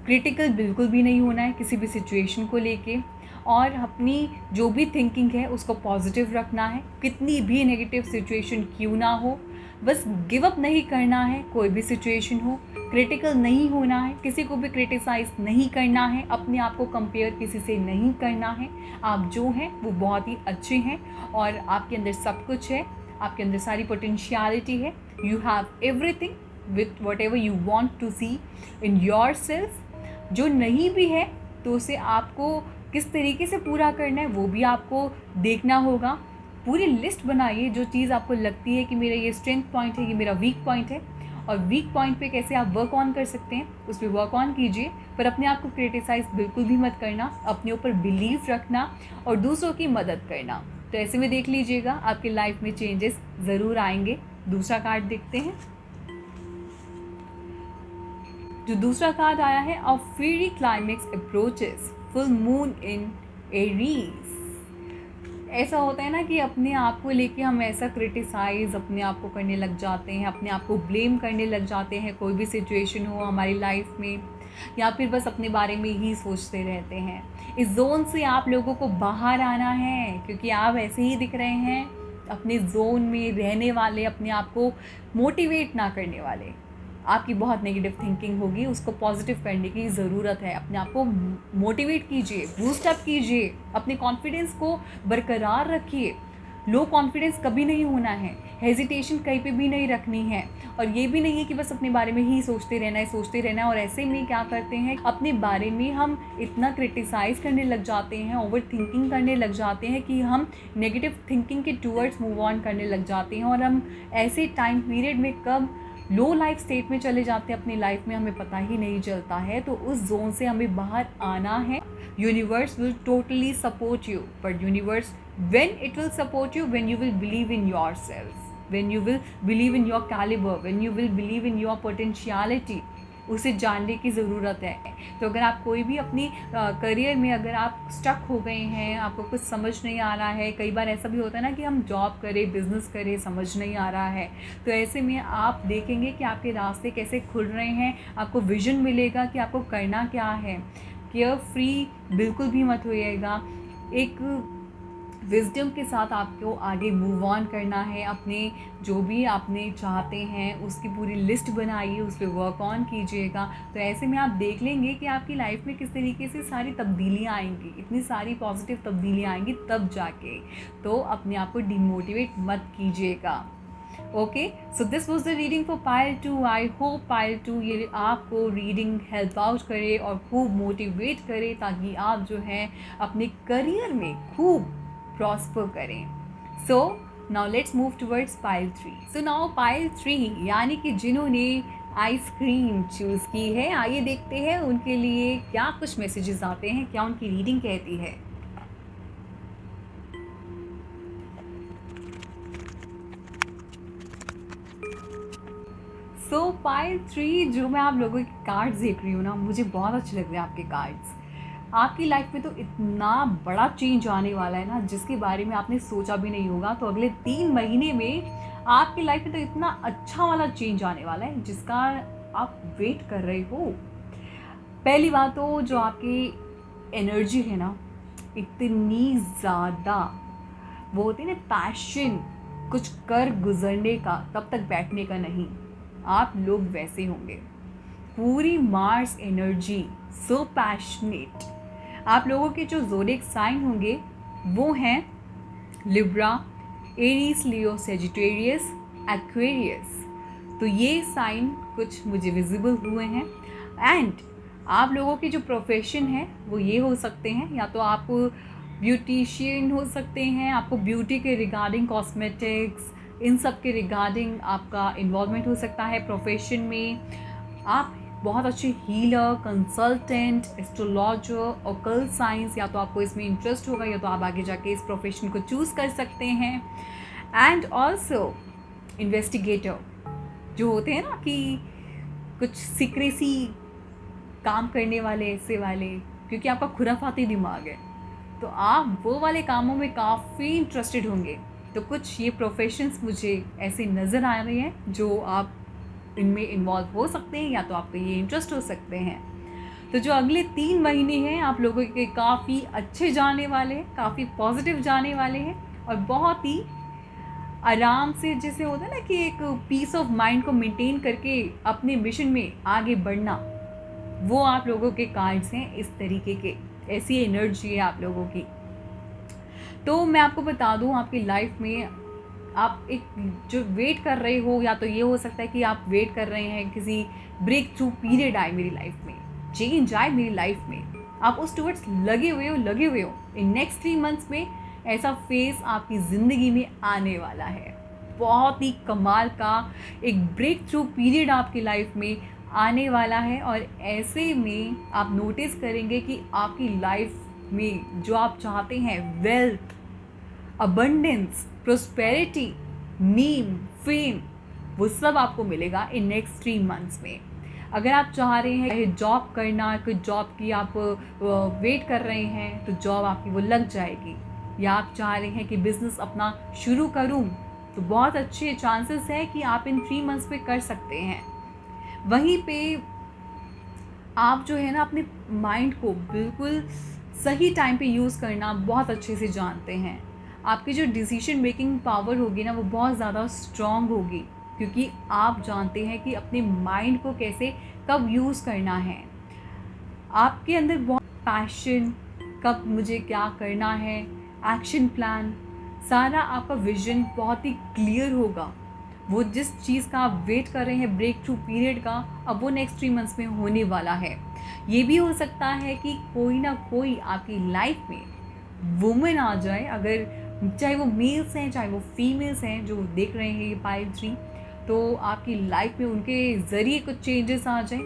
क्रिटिकल बिल्कुल भी नहीं होना है किसी भी सिचुएशन को लेके, और अपनी जो भी थिंकिंग है उसको पॉजिटिव रखना है, कितनी भी नेगेटिव सिचुएशन क्यों ना हो, बस गिव अप नहीं करना है, कोई भी सिचुएशन हो। क्रिटिकल नहीं होना है, किसी को भी क्रिटिसाइज़ नहीं करना है, अपने आप को कंपेयर किसी से नहीं करना है। आप जो हैं वो बहुत ही अच्छे हैं और आपके अंदर सब कुछ है, आपके अंदर सारी पोटेंशियलिटी है। You have everything with whatever you want to see in yourself. जो नहीं भी है तो उसे आपको किस तरीके से पूरा करना है वो भी आपको देखना होगा। पूरी लिस्ट बनाइए, जो चीज़ आपको लगती है कि मेरा ये स्ट्रेंथ पॉइंट है, ये मेरा वीक पॉइंट है, और वीक पॉइंट पे कैसे आप वर्क ऑन कर सकते हैं उस पर वर्क ऑन कीजिए। पर अपने आप को क्रिटिसाइज़ बिल्कुल भी मत करना, अपने ऊपर बिलीव रखना और दूसरों की मदद करना। तो ऐसे में देख लीजिएगा आपकी लाइफ में चेंजेस ज़रूर आएंगे। दूसरा कार्ड देखते हैं। जो दूसरा कार्ड आया है, a fairy climax approaches, full moon in Aries. ऐसा होता है ना कि अपने आप को लेके हम ऐसा क्रिटिसाइज़ अपने आप को करने लग जाते हैं, अपने आप को ब्लेम करने लग जाते हैं, कोई भी सिचुएशन हो हमारी लाइफ में, या फिर बस अपने बारे में ही सोचते रहते हैं। इस जोन से आप लोगों को बाहर आना है, क्योंकि आप ऐसे ही दिख रहे हैं अपने जोन में रहने वाले, अपने आप को मोटिवेट ना करने वाले। आपकी बहुत नेगेटिव थिंकिंग होगी, उसको पॉजिटिव करने की ज़रूरत है। अपने आप को मोटिवेट कीजिए, बूस्टअप कीजिए, अपने कॉन्फिडेंस को बरकरार रखिए। लो कॉन्फिडेंस कभी नहीं होना है, हेजिटेशन कहीं पे भी नहीं रखनी है, और ये भी नहीं है कि बस अपने बारे में ही सोचते रहना है। और ऐसे में क्या करते हैं, अपने बारे में हम इतना क्रिटिसाइज़ करने लग जाते हैं, ओवर थिंकिंग करने लग जाते हैं कि हम नेगेटिव थिंकिंग के टूवर्ड्स मूव ऑन करने लग जाते हैं, और हम ऐसे टाइम पीरियड में कब लो लाइफ स्टेट में चले जाते हैं अपनी लाइफ में, हमें पता ही नहीं चलता है। तो उस जोन से हमें बाहर आना है। Universe will totally support you, but universe when it will support you, when you will believe in yourself, when you will believe in your caliber, when you will believe in your potentiality, उसे जानने की ज़रूरत है। तो अगर आप कोई भी अपनी करियर में अगर आप स्टक हो गए हैं, आपको कुछ समझ नहीं आ रहा है, कई बार ऐसा भी होता है ना कि हम जॉब करें, बिज़नेस करें, समझ नहीं आ रहा है, तो ऐसे में आप देखेंगे कि आपके रास्ते कैसे खुल रहे हैं, आपको विजन मिलेगा कि आपको करना क्या है। केयर फ्री बिल्कुल भी मत होइएगा, एक विजडम के साथ आपको आगे मूव ऑन करना है। अपने जो भी आपने चाहते हैं उसकी पूरी लिस्ट बनाइए, उस पर वर्क ऑन कीजिएगा। तो ऐसे में आप देख लेंगे कि आपकी लाइफ में किस तरीके से सारी तब्दीलियाँ आएंगी, इतनी सारी पॉजिटिव तब्दीलियाँ आएंगी तब जाके। तो अपने आप को डिमोटिवेट मत कीजिएगा। Okay, so this was the reading for pile 2। I hope pile 2 ये आपको रीडिंग हेल्प आउट करे और खूब मोटिवेट करे, ताकि आप जो है अपने करियर में खूब प्रॉस्पर करें। So now let's move towards pile 3। So now pile 3 यानी कि जिन्होंने आइसक्रीम चूज़ की है, आइए देखते हैं उनके लिए क्या कुछ मैसेजेस आते हैं, क्या उनकी रीडिंग कहती है। सो पाइल 3 जो मैं आप लोगों के कार्ड्स देख रही हूँ ना, मुझे बहुत अच्छे लग रहे हैं आपके कार्ड्स। आपकी लाइफ में तो इतना बड़ा चेंज आने वाला है ना, जिसके बारे में आपने सोचा भी नहीं होगा। तो अगले 3 महीने में आपकी लाइफ में तो इतना अच्छा वाला चेंज आने वाला है जिसका आप वेट कर रहे हो। पहली बात तो जो आपकी एनर्जी है ना, इतनी ज़्यादा, वो होती है ना पैशन, कुछ कर गुजरने का, तब तक बैठने का नहीं। आप लोग वैसे होंगे। पूरी मार्स एनर्जी, सो पैशनेट। आप लोगों के जो ज़ोडिएक साइन होंगे वो हैं लिब्रा, एरीज, लियो, सेजिटेरियस, एक्वेरियस। तो ये साइन कुछ मुझे विजिबल हुए हैं। एंड आप लोगों की जो प्रोफेशन है वो ये हो सकते हैं, या तो आप ब्यूटिशियन हो सकते हैं, आपको ब्यूटी के रिगार्डिंग, कॉस्मेटिक्स, इन सब के रिगार्डिंग आपका इन्वॉल्वमेंट हो सकता है प्रोफेशन में। आप बहुत अच्छे healer, consultant, astrologer, occult science, या तो आपको इसमें इंटरेस्ट होगा या तो आप आगे जाके इस प्रोफेशन को चूज़ कर सकते हैं। एंड ऑल्सो इन्वेस्टिगेटर जो होते हैं ना कि कुछ सीक्रेसी काम करने वाले, ऐसे वाले, क्योंकि आपका खुराफाती दिमाग है तो आप वो वाले कामों में काफ़ी इंटरेस्टेड होंगे। तो कुछ ये प्रोफेशंस मुझे ऐसे नज़र आ रहे हैं जो आप इनमें इन्वॉल्व हो सकते हैं, या तो आपको ये इंटरेस्ट हो सकते हैं। तो जो अगले 3 महीने हैं आप लोगों के काफ़ी अच्छे जाने वाले हैं, काफ़ी पॉजिटिव जाने वाले हैं, और बहुत ही आराम से, जैसे होता है ना कि एक पीस ऑफ माइंड को मेंटेन करके अपने मिशन में आगे बढ़ना, वो आप लोगों के कार्ड्स हैं इस तरीके के। ऐसी एनर्जी है आप लोगों की। तो मैं आपको बता दूं, आपकी लाइफ में आप एक जो वेट कर रहे हो, या तो ये हो सकता है कि आप वेट कर रहे हैं किसी ब्रेक थ्रू पीरियड आए मेरी लाइफ में, चेंज आए मेरी लाइफ में, आप उस टूवर्ड्स लगे हुए हो। इन नेक्स्ट 3 मंथ्स में ऐसा फेस आपकी ज़िंदगी में आने वाला है। बहुत ही कमाल का एक ब्रेक थ्रू पीरियड आपकी लाइफ में आने वाला है, और ऐसे में आप नोटिस करेंगे कि आपकी लाइफ में जो आप चाहते हैं, wealth, abundance, prosperity, name, fame, वो सब आपको मिलेगा इन नेक्स्ट 3 मंथ्स में। अगर आप चाह रहे हैं जॉब करना, कोई जॉब की आप वेट कर रहे हैं तो जॉब आपकी वो लग जाएगी, या आप चाह रहे हैं कि बिज़नेस अपना शुरू करूं तो बहुत अच्छे चांसेस है कि आप इन 3 मंथ्स में कर सकते हैं। वहीं पे आप जो है ना अपने माइंड को बिल्कुल सही टाइम पे यूज़ करना बहुत अच्छे से जानते हैं। आपकी जो डिसीजन मेकिंग पावर होगी ना वो बहुत ज़्यादा स्ट्रॉन्ग होगी, क्योंकि आप जानते हैं कि अपने माइंड को कैसे कब यूज़ करना है। आपके अंदर बहुत पैशन, कब मुझे क्या करना है, एक्शन प्लान, सारा आपका विजन बहुत ही क्लियर होगा। वो जिस चीज़ का आप वेट कर रहे हैं ब्रेक थ्रू पीरियड का, अब वो नेक्स्ट 3 मंथ्स में होने वाला है। ये भी हो सकता है कि कोई ना कोई आपकी लाइफ में वुमेन आ जाए, अगर चाहे वो मेल्स हैं चाहे वो फीमेल्स हैं जो देख रहे हैं ये पाइल 3, तो आपकी लाइफ में उनके ज़रिए कुछ चेंजेस आ जाए।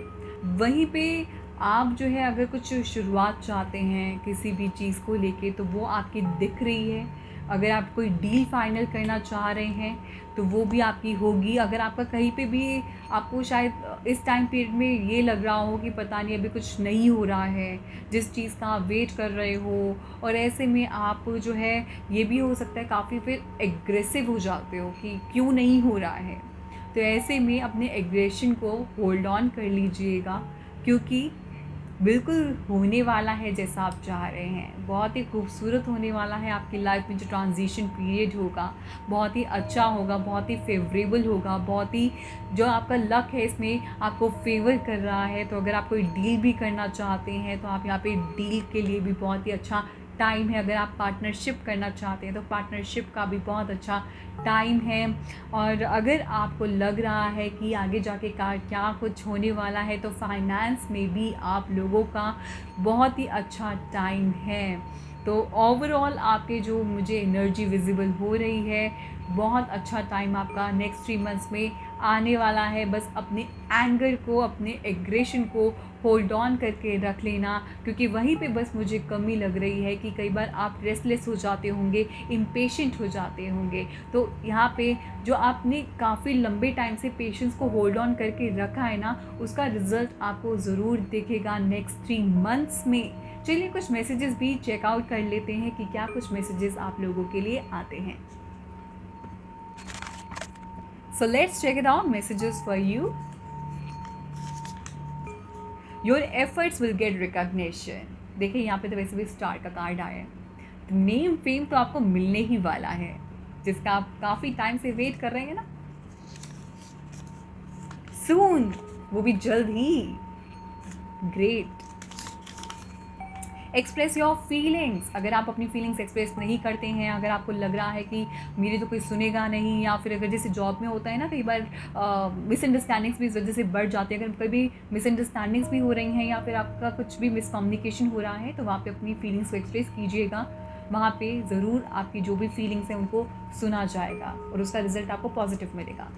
वहीं पे आप जो है अगर कुछ शुरुआत चाहते हैं किसी भी चीज़ को लेके तो वो आपकी दिख रही है। अगर आप कोई डील फाइनल करना चाह रहे हैं तो वो भी आपकी होगी। अगर आपका कहीं पे भी, आपको शायद इस टाइम पीरियड में ये लग रहा हो कि पता नहीं अभी कुछ नहीं हो रहा है, जिस चीज़ का आप वेट कर रहे हो, और ऐसे में आप जो है ये भी हो सकता है काफ़ी फिर एग्रेसिव हो जाते हो कि क्यों नहीं हो रहा है। तो ऐसे में अपने एग्रेशन को होल्ड ऑन कर लीजिएगा, क्योंकि बिल्कुल होने वाला है जैसा आप चाह रहे हैं। बहुत ही खूबसूरत होने वाला है आपकी लाइफ में जो ट्रांजिशन पीरियड होगा, बहुत ही अच्छा होगा, बहुत ही फेवरेबल होगा, बहुत ही जो आपका लक है इसमें आपको फेवर कर रहा है। तो अगर आप कोई डील भी करना चाहते हैं तो आप यहाँ पे डील के लिए भी बहुत ही अच्छा टाइम है। अगर आप पार्टनरशिप करना चाहते हैं तो पार्टनरशिप का भी बहुत अच्छा टाइम है। और अगर आपको लग रहा है कि आगे जाके क्या कुछ होने वाला है तो फाइनेंस में भी आप लोगों का बहुत ही अच्छा टाइम है। तो ओवरऑल आपके जो मुझे एनर्जी विजिबल हो रही है, बहुत अच्छा टाइम आपका नेक्स्ट 3 मंथ्स में आने वाला है। बस अपने एंगर को, अपने एग्रेशन को होल्ड ऑन करके रख लेना, क्योंकि वहीं पे बस मुझे कमी लग रही है कि कई बार आप रेस्टलेस हो जाते होंगे, इम्पेशेंट हो जाते होंगे। तो यहाँ पे जो आपने काफ़ी लंबे टाइम से पेशेंस को होल्ड ऑन करके रखा है ना, उसका रिजल्ट आपको ज़रूर दिखेगा नेक्स्ट 3 मंथ्स में। चलिए कुछ मैसेजेस भी चेकआउट कर लेते हैं कि क्या कुछ मैसेजेस आप लोगों के लिए आते हैं। So let's check it out. Messages for you. Your efforts will get recognition. देखिए यहाँ पे तो वैसे भी स्टार का कार्ड आया है। नेम फेम तो आपको मिलने ही वाला है, जिसका आप काफ़ी टाइम से वेट कर रहे हैं ना। सून, वो भी जल्द ही। ग्रेट। Express your feelings. अगर आप अपनी फीलिंग्स एक्सप्रेस नहीं करते हैं, अगर आपको लग रहा है कि मेरी तो कोई सुनेगा नहीं, या फिर अगर जैसे जॉब में होता है ना, कई बार मिसअंडरस्टैंडिंग्स भी इस वजह से बढ़ जाती है। अगर कभी मिसअंडरस्टैंडिंग्स भी हो रही हैं या फिर आपका कुछ भी मिसकम्युनिकेशन हो रहा है, तो वहाँ पे अपनी फीलिंग्स को एक्सप्रेस कीजिएगा। वहाँ पे ज़रूर आपकी जो भी फीलिंग्स हैं उनको सुना जाएगा और उसका रिजल्ट आपको पॉजिटिव मिलेगा।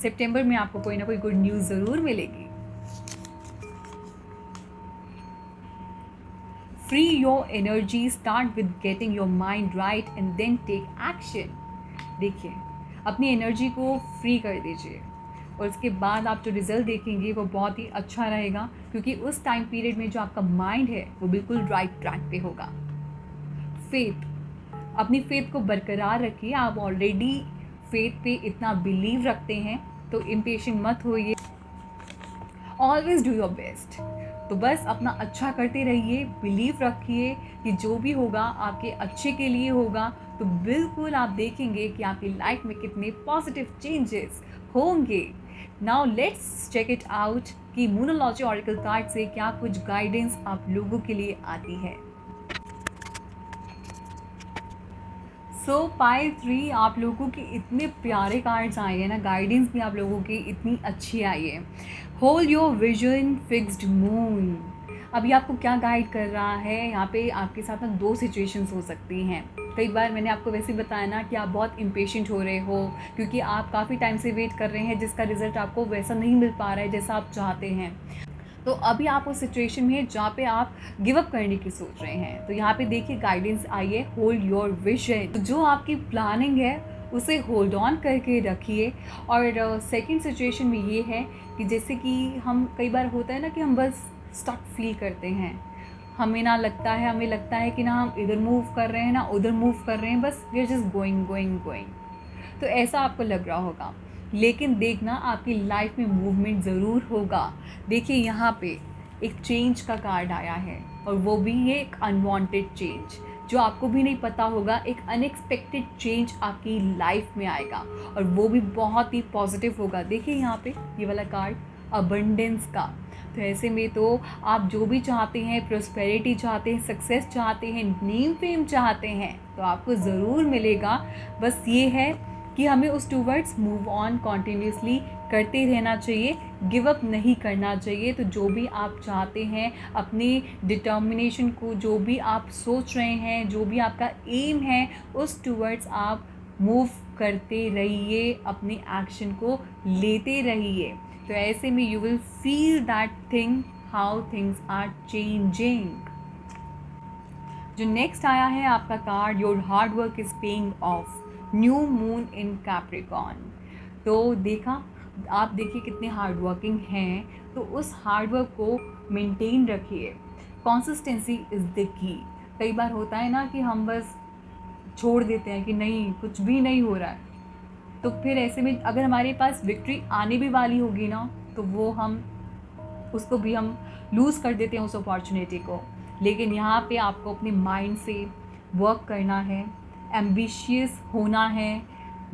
सितंबर में आपको कोई ना कोई गुड न्यूज़ ज़रूर मिलेगी। Free your energy, start with getting your mind right and then take action. देखिए, अपनी एनर्जी को फ्री कर दीजिए और उसके बाद आप जो रिज़ल्ट देखेंगे वो बहुत ही अच्छा रहेगा, क्योंकि उस टाइम पीरियड में जो आपका माइंड है वो बिल्कुल राइट ट्रैक पे होगा। फेथ, अपनी फेथ को बरकरार रखिए। आप ऑलरेडी फेथ पे इतना बिलीव रखते हैं, तो इम्पेशेंट मत होइए। Always do your best. तो बस अपना अच्छा करते रहिए, बिलीव रखिए कि जो भी होगा आपके अच्छे के लिए होगा। तो बिल्कुल आप देखेंगे कि आपकी लाइफ में कितने पॉजिटिव चेंजेस होंगे। Now let's check it out कि मूनोलॉजी ऑरेकल कार्ड से क्या कुछ गाइडेंस आप लोगों के लिए आती है। पाइल 3, आप लोगों के इतने प्यारे कार्ड्स आए हैं ना, गाइडेंस भी आप लोगों की इतनी अच्छी आई है। Hold your vision, fixed moon. अभी आपको क्या गाइड कर रहा है, यहाँ पे आपके साथ ना 2 सिचुएशंस हो सकती हैं। कई बार मैंने आपको वैसे बताया ना कि आप बहुत इम्पेशेंट हो रहे हो, क्योंकि आप काफ़ी टाइम से वेट कर रहे हैं जिसका रिजल्ट आपको वैसा नहीं मिल पा रहा है जैसा आप चाहते हैं। तो अभी आप उस सिचुएशन में हैं जहाँ पे आप गिव अप करने की सोच रहे हैं। तो यहाँ पे देखिए गाइडेंस आई है, होल्ड योर विजन। तो जो आपकी प्लानिंग है उसे होल्ड ऑन करके रखिए। और सेकंड सिचुएशन में ये है कि जैसे कि हम कई बार होता है ना कि हम बस स्टक फील करते हैं, हमें लगता है कि ना हम इधर मूव कर रहे हैं ना उधर मूव कर रहे हैं, बस we are just going going going. तो ऐसा आपको लग रहा होगा, लेकिन देखना आपकी लाइफ में मूवमेंट ज़रूर होगा। देखिए यहाँ पे एक चेंज का कार्ड आया है, और वो भी ये एक अनवांटेड चेंज, जो आपको भी नहीं पता होगा। एक अनएक्सपेक्टेड चेंज आपकी लाइफ में आएगा और वो भी बहुत ही पॉजिटिव होगा। देखिए यहाँ पे ये वाला कार्ड अबंडेंस का। तो ऐसे में तो आप जो भी चाहते हैं, प्रोस्पेरिटी चाहते हैं, सक्सेस चाहते हैं, नेम फेम चाहते हैं, तो आपको ज़रूर मिलेगा। बस ये है कि हमें उस टूवर्ड्स मूव ऑन कॉन्टिन्यूसली करते रहना चाहिए, गिव अप नहीं करना चाहिए। तो जो भी आप चाहते हैं, अपनी डिटर्मिनेशन को, जो भी आप सोच रहे हैं, जो भी आपका एम है, उस टूवर्ड्स आप मूव करते रहिए, अपने एक्शन को लेते रहिए। तो ऐसे में you will feel that thing, how things are changing. जो नेक्स्ट आया है आपका card, your hard work is paying off, new moon in Capricorn. तो देखा, आप देखिए कितने हार्ड वर्किंग हैं, तो उस हार्ड वर्क को मेंटेन रखिए। Consistency is the key. कई बार होता है ना कि हम बस छोड़ देते हैं कि नहीं, कुछ भी नहीं हो रहा है, तो फिर ऐसे में अगर हमारे पास विक्ट्री आने भी वाली होगी ना, तो वो हम उसको भी हम लूज़ कर देते हैं उस अपॉर्चुनिटी को। लेकिन यहाँ पे आपको अपने माइंड से वर्क करना है, एम्बिशियस होना है।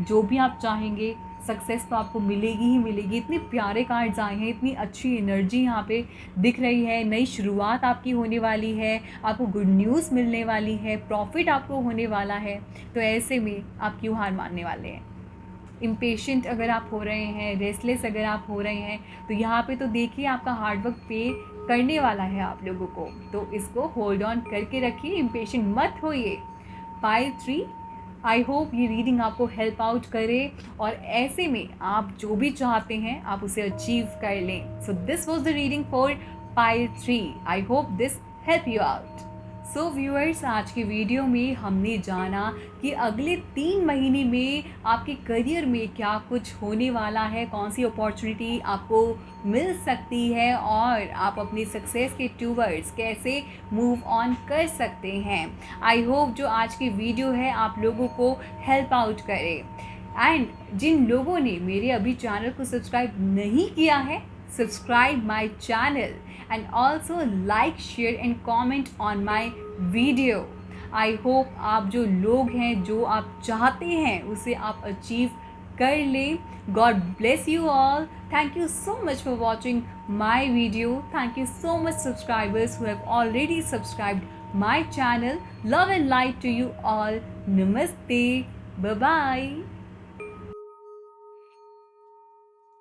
जो भी आप चाहेंगे, सक्सेस तो आपको मिलेगी ही मिलेगी। इतने प्यारे कार्ड्स आए हैं, इतनी अच्छी एनर्जी यहाँ पे दिख रही है। नई शुरुआत आपकी होने वाली है, आपको गुड न्यूज़ मिलने वाली है, प्रॉफिट आपको होने वाला है। तो ऐसे में आप क्यों हार मानने वाले हैं? इम्पेशेंट अगर आप हो रहे हैं, रेस्टलेस अगर आप हो रहे हैं, तो यहाँ पे तो देखिए आपका हार्डवर्क पे करने वाला है आप लोगों को। तो इसको होल्ड ऑन करके रखिए, इम्पेशेंट मत होइए। पाइल 3, आई होप ये रीडिंग आपको हेल्प आउट करे और ऐसे में आप जो भी चाहते हैं आप उसे अचीव कर लें। So this was the reading for pile 3। I hope this help you out. So viewers, आज की वीडियो में हमने जाना कि अगले 3 महीने में आपके करियर में क्या कुछ होने वाला है, कौन सी अपॉर्चुनिटी आपको मिल सकती है और आप अपनी सक्सेस के टूवर्ड्स कैसे मूव ऑन कर सकते हैं। आई होप जो आज की वीडियो है आप लोगों को हेल्प आउट करे। एंड जिन लोगों ने मेरे अभी चैनल को सब्सक्राइब नहीं किया है, subscribe my channel and also like, share and comment on my video. I hope आप जो लोग हैं, जो आप चाहते हैं उसे आप अचीव कर लें। God bless you all. Thank you so much for watching my video. Thank you so much subscribers who have already subscribed my channel. Love and light to you all. Namaste. Bye bye.